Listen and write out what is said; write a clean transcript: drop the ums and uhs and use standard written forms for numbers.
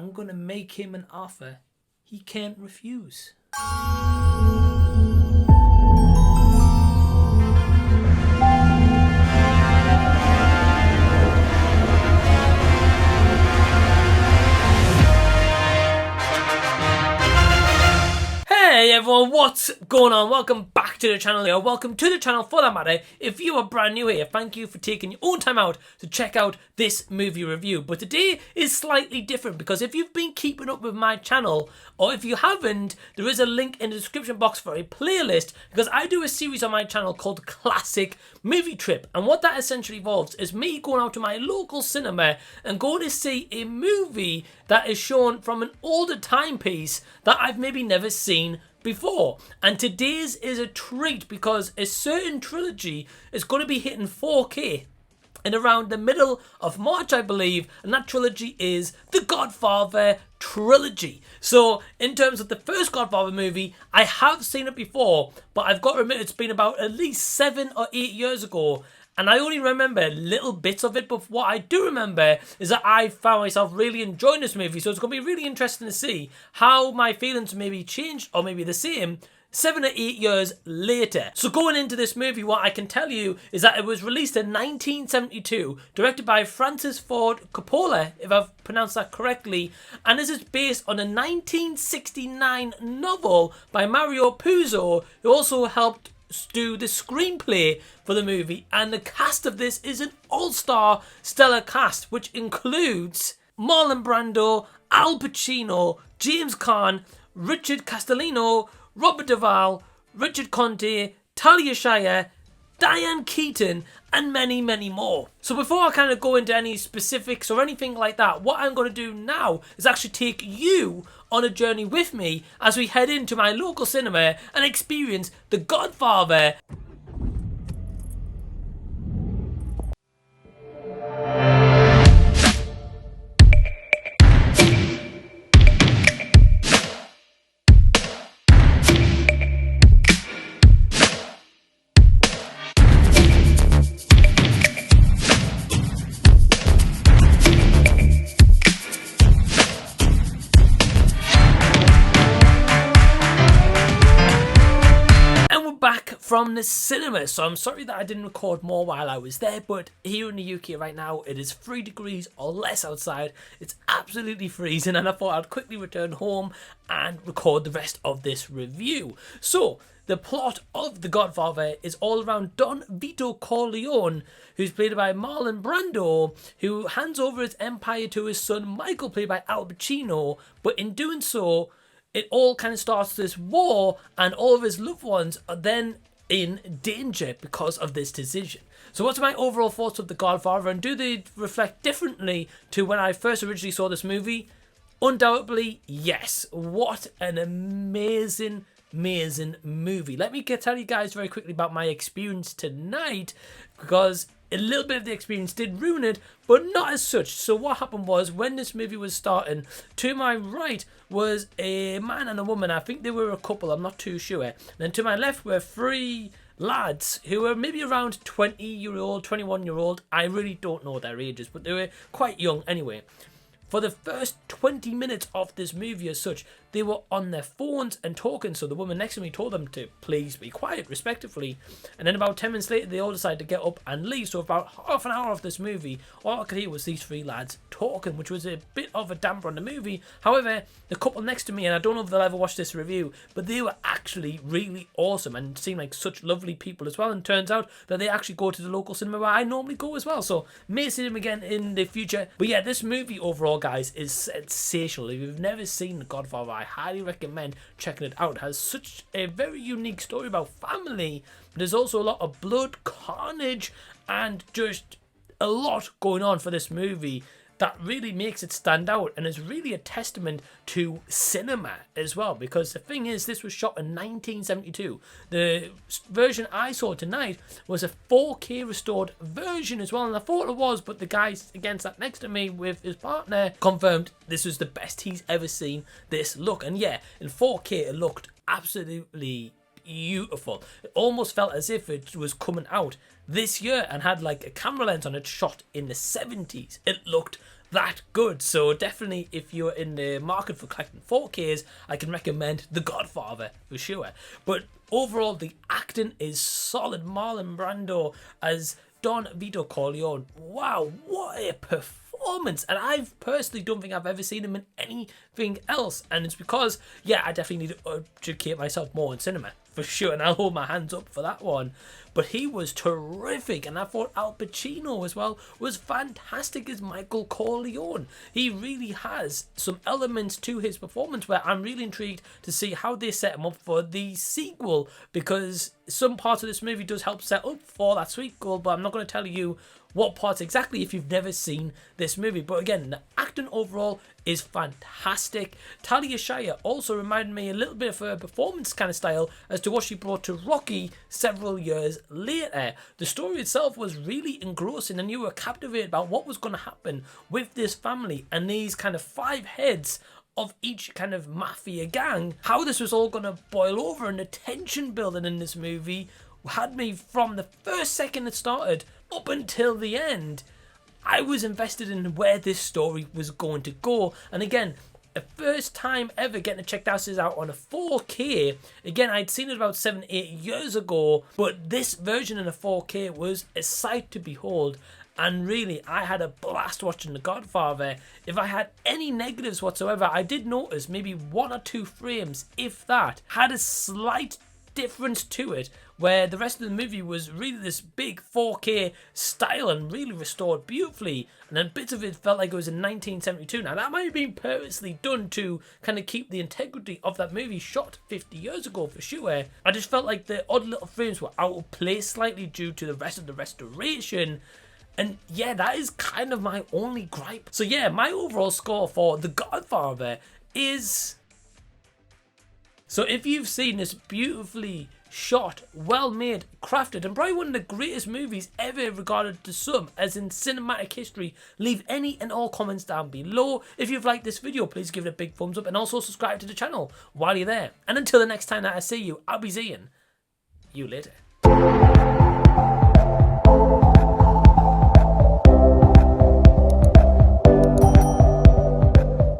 I'm going to make him an offer he can't refuse. Hey everyone, what's going on? Welcome back to the channel here. Welcome to the channel for that matter. If you are brand new here, thank you for taking your own time out to check out this movie review. But today is slightly different because if you've been keeping up with my channel, or if you haven't, there is a link in the description box for a playlist because I do a series on my channel called Classic Movie Trip. And what that essentially involves is me going out to my local cinema and going to see a movie that is shown from an older timepiece that I've maybe never seen before. And today's is a treat because a certain trilogy is going to be hitting 4K in around the middle of March, I believe, and that trilogy is the Godfather trilogy. So in terms of the first Godfather movie, I have seen it before, but I've got to admit it's been about at least 7 or 8 years ago, and I only remember little bits of it. But what I do remember is that I found myself really enjoying this movie. So it's going to be really interesting to see how my feelings maybe changed or maybe the same 7 or 8 years later. So going into this movie, what I can tell you is that it was released in 1972, directed by Francis Ford Coppola, if I've pronounced that correctly, and this is based on a 1969 novel by Mario Puzo, who also helped do the screenplay for the movie. And the cast of this is an all-star stellar cast, which includes Marlon Brando, Al Pacino, James Caan, Richard Castellano, Robert Duvall, Richard Conte, Talia Shire, Diane Keaton, and many, many more. So before I kind of go into any specifics or anything like that, what I'm going to do now is actually take you on a journey with me as we head into my local cinema and experience The Godfather. From the cinema. So I'm sorry that I didn't record more while I was there, but here in the UK right now it is 3 degrees or less outside. It's absolutely freezing, and I thought I'd quickly return home and record the rest of this review. So the plot of The Godfather is all around Don Vito Corleone, who's played by Marlon Brando, who hands over his empire to his son Michael, played by Al Pacino, but in doing so it all kind of starts this war, and all of his loved ones are then in danger because of this decision. So what's my overall thoughts of The Godfather, and do they reflect differently to when I first originally saw this movie? Undoubtedly, yes. What an amazing movie. Let me tell you guys very quickly about my experience tonight, because a little bit of the experience did ruin it, but not as such. So what happened was, when this movie was starting, to my right was a man and a woman. I think they were a couple, I'm not too sure. And then to my left were 3 lads who were maybe around 20-year-old, 21-year-old. I really don't know their ages, but they were quite young anyway. For the first 20 minutes of this movie as such, they were on their phones and talking, so the woman next to me told them to please be quiet, respectfully. And then about 10 minutes later, they all decided to get up and leave. So about half an hour of this movie, all I could hear was these 3 lads talking, which was a bit of a damper on the movie. However, the couple next to me, and I don't know if they'll ever watch this review, but they were actually really awesome and seemed like such lovely people as well. And turns out that they actually go to the local cinema where I normally go as well, so may see them again in the future. But yeah, this movie overall, guys, is sensational. If you've never seen The Godfather, I highly recommend checking it out. It has such a very unique story about family, but there's also a lot of blood, carnage, and just a lot going on for this movie that really makes it stand out, and is really a testament to cinema as well, because the thing is, this was shot in 1972. The version I saw tonight was a 4K restored version as well, and I thought it was, but the guy again sat next to me with his partner confirmed this was the best he's ever seen this look. And yeah, in 4K it looked absolutely beautiful. It almost felt as if it was coming out this year and had like a camera lens on it shot in the 70s. It looked that good. So definitely, if you're in the market for collecting 4Ks, I can recommend The Godfather for sure. But overall, the acting is solid. Marlon Brando as Don Vito Corleone. Wow, what a performance. And I personally don't think I've ever seen him in anything else. And it's because, yeah, I definitely need to educate myself more in cinema, for sure. And I'll hold my hands up for that one. But he was terrific. And I thought Al Pacino as well was fantastic as Michael Corleone. He really has some elements to his performance where I'm really intrigued to see how they set him up for the sequel, because some parts of this movie does help set up for that sequel, but I'm not going to tell you what parts exactly if you've never seen this movie. But again, the acting overall is fantastic. Talia Shire also reminded me a little bit of her performance kind of style as to what she brought to Rocky several years later. The story itself was really engrossing, and you were captivated about what was going to happen with this family and these kind of 5 heads of each kind of mafia gang. How this was all going to boil over, and the tension building in this movie had me from the first second it started up until the end. I was invested in where this story was going to go. And again, the first time ever getting to check this out on a 4K. Again, I'd seen it about 7-8 years ago, but this version in a 4K was a sight to behold. And really, I had a blast watching The Godfather. If I had any negatives whatsoever, I did notice maybe 1 or 2 frames, if that, had a slight difference to it, where the rest of the movie was really this big 4K style and really restored beautifully, and then bits of it felt like it was in 1972. Now that might have been purposely done to kind of keep the integrity of that movie shot 50 years ago for sure. I just felt like the odd little frames were out of place slightly due to the rest of the restoration. And yeah, that is kind of my only gripe. So yeah, my overall score for The Godfather is... So if you've seen this beautifully shot, well made, crafted, and probably one of the greatest movies ever regarded to some as in cinematic history, leave any and all comments down below. If you've liked this video, please give it a big thumbs up and also subscribe to the channel while you're there. And until the next time that I see you, I'll be seeing you later.